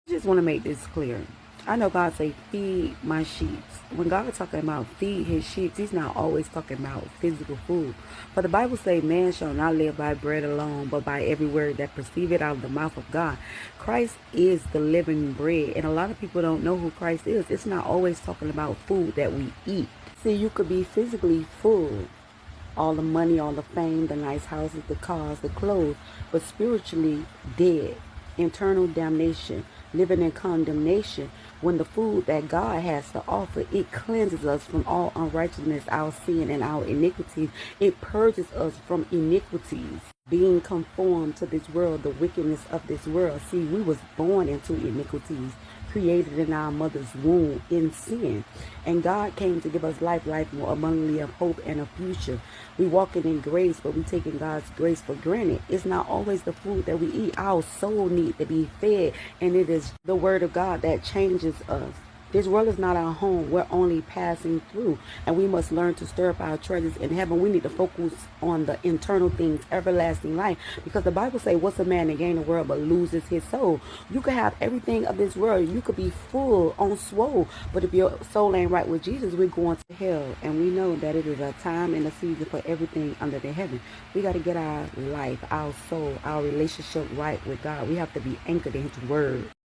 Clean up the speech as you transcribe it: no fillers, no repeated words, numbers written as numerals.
Just want to make this clear. I know God say feed my sheep. When God talking about feed his sheep, he's not always talking about physical food. For the Bible say man shall not live by bread alone, but by every word that proceedeth out of the mouth of God. Christ is the living bread. And a lot of people don't know who Christ is. It's not always talking about food that we eat. See, you could be physically full, all the money, all the fame, the nice houses, the cars, the clothes, but spiritually dead, internal damnation, living in condemnation. When the food that God has to offer, it cleanses us from all unrighteousness, our sin, and our iniquities. It purges us from iniquities, being conformed to this world, the wickedness of this world. See, we was born into iniquities, created in our mother's womb in sin. And God came to give us life, life more abundantly, of hope and a future. We walking in grace, but we taking God's grace for granted. It's not always the food that we eat. Our soul needs to be fed, and it is the word of God that changes us. This world is not our home. We're only passing through, and we must learn to stir up our treasures in heaven. We need to focus on the internal things, everlasting life, because the Bible says, what's a man that gain the world but loses his soul? You could have everything of this world. You could be full on swole, but if your soul ain't right with Jesus, we're going to hell. And we know that it is a time and a season for everything under the heaven. We got to get our life, our soul, our relationship right with God. We have to be anchored in his word.